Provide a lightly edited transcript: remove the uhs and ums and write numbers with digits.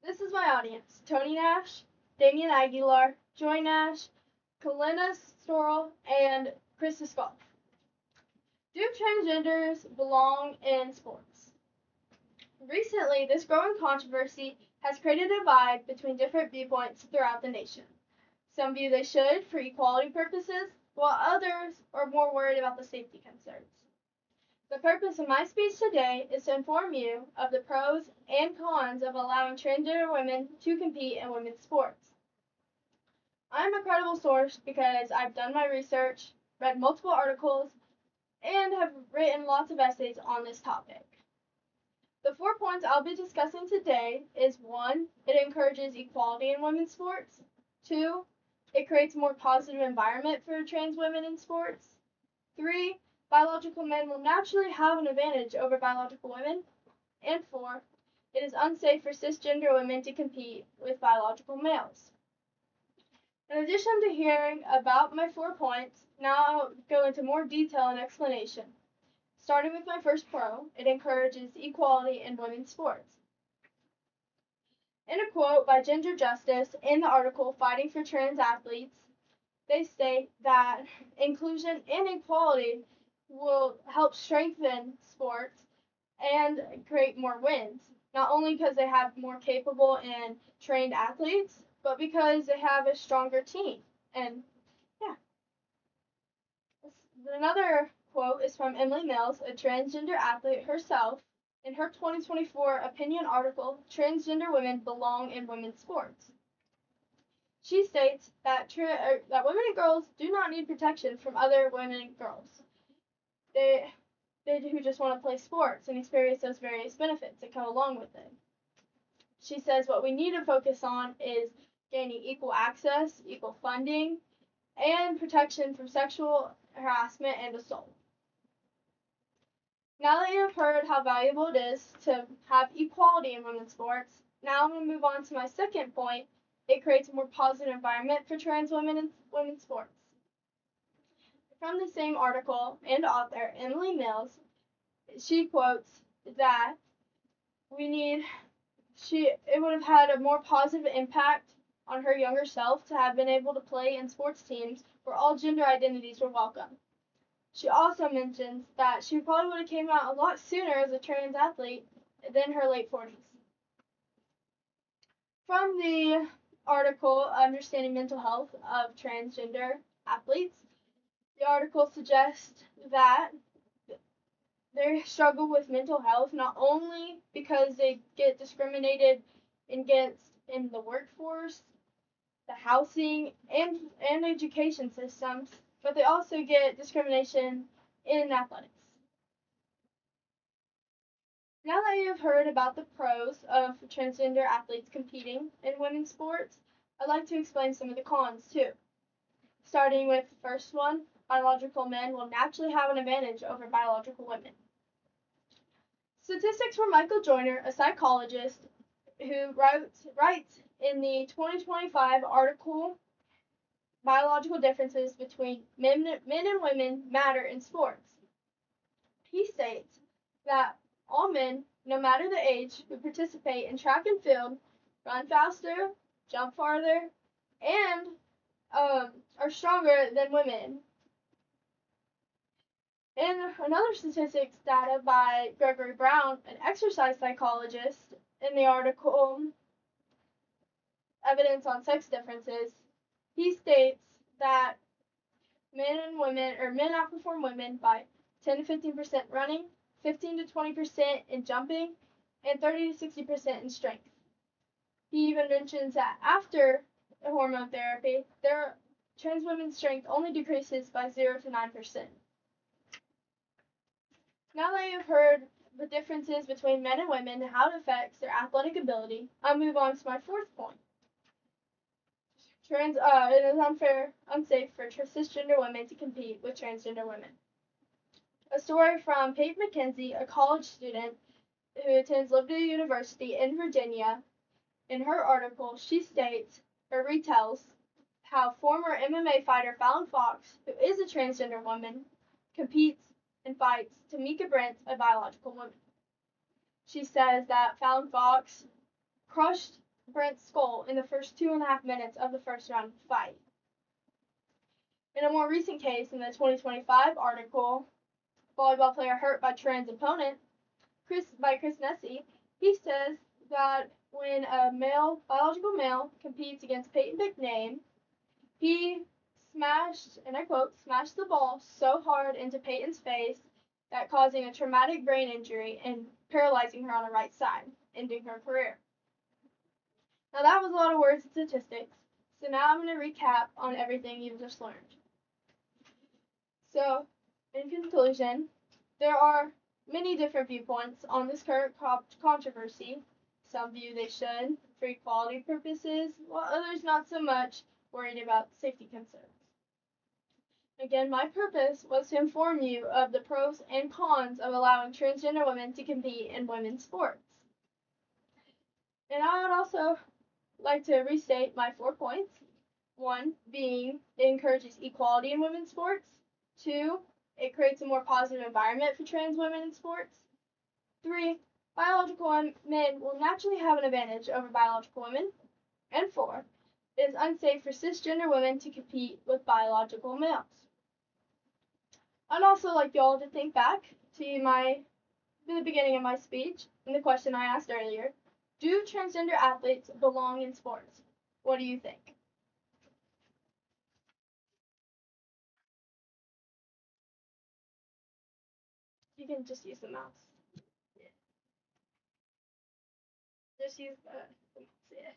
This is my audience: Tony Nash, Damian Aguilar, Joy Nash, Kalina Storl, and Krista Scott. Do transgenders belong in sports? Recently, this growing controversy has created a divide between different viewpoints throughout the nation. Some view they should for equality purposes, while others are more worried about the safety concerns. The purpose of my speech today is to inform you of the pros and cons of allowing transgender women to compete in women's sports. I'm a credible source because I've done my research, read multiple articles, and have written lots of essays on this topic. The 4 points I'll be discussing today is 1. It encourages equality in women's sports. 2. It creates a more positive environment for trans women in sports. 3. Biological men will naturally have an advantage over biological women. And 4. It is unsafe for cisgender women to compete with biological males. In addition to hearing about my 4 points, now I'll go into more detail and explanation. Starting with my first pro, it encourages equality in women's sports. In a quote by Ginger Justice in the article Fighting for Trans Athletes, they state that inclusion and equality will help strengthen sports and create more wins, not only because they have more capable and trained athletes, but because they have a stronger team. And yeah. Another quote is from Emily Mills, a transgender athlete herself, in her 2024 opinion article, Transgender Women Belong in Women's Sports. She states that women and girls do not need protection from other women and girls. They who just want to play sports and experience those various benefits that come along with it. She says what we need to focus on is gaining equal access, equal funding, and protection from sexual harassment and assault. Now that you have heard how valuable it is to have equality in women's sports, now I'm going to move on to my second point. It creates a more positive environment for trans women in women's sports. From the same article and author, Emily Mills, she quotes that it would have had a more positive impact on her younger self to have been able to play in sports teams where all gender identities were welcome. She also mentions that she probably would have came out a lot sooner as a trans athlete than her late 40s. From the article Understanding Mental Health of Transgender Athletes, the article suggests that they struggle with mental health not only because they get discriminated against in the workforce, the housing, and education systems, but they also get discrimination in athletics. Now that you have heard about the pros of transgender athletes competing in women's sports, I'd like to explain some of the cons too. Starting with the first one, biological men will naturally have an advantage over biological women. Statistics from Michael Joyner, a psychologist who writes in the 2025 article Biological Differences Between Men and Women Matter in Sports. He states that all men, no matter the age, who participate in track and field run faster, jump farther, and are stronger than women. In another statistics data by Gregory Brown, an exercise psychologist, in the article Evidence on Sex Differences, he states that men outperform women by 10 to 15% running, 15 to 20% in jumping, and 30 to 60% in strength. He even mentions that after hormone therapy, trans women's strength only decreases by 0 to 9%. Now that you've heard the differences between men and women and how it affects their athletic ability, I'll move on to my fourth point. It is unsafe for cisgender women to compete with transgender women. A story from Paige McKenzie, a college student who attends Liberty University in Virginia. In her article, she states or retells how former MMA fighter Fallon Fox, who is a transgender woman, competes and fights Tamika Brent, a biological woman. She says that Fallon Fox crushed Brent's skull in the first 2.5 minutes of the first round of the fight. In a more recent case, in the 2025 article, Volleyball Player Hurt by Trans Opponent, Chris Nessie, he says that when a biological male competes against Peyton McName, he smashed, and I quote, smashed the ball so hard into Peyton's face that causing a traumatic brain injury and paralyzing her on the right side, ending her career. Now that was a lot of words and statistics, so now I'm going to recap on everything you've just learned. So, in conclusion, there are many different viewpoints on this current controversy. Some view they should for equality purposes, while others not so much, worried about safety concerns. Again, my purpose was to inform you of the pros and cons of allowing transgender women to compete in women's sports. And I would also like to restate my 4 points. 1 being it encourages equality in women's sports. 2, it creates a more positive environment for trans women in sports. 3, biological men will naturally have an advantage over biological women. And 4, it is unsafe for cisgender women to compete with biological males. I'd also like y'all to think back to the beginning of my speech and the question I asked earlier. Do transgender athletes belong in sports? What do you think? You can just use the mouse. Yeah. Just use the mouse, yeah.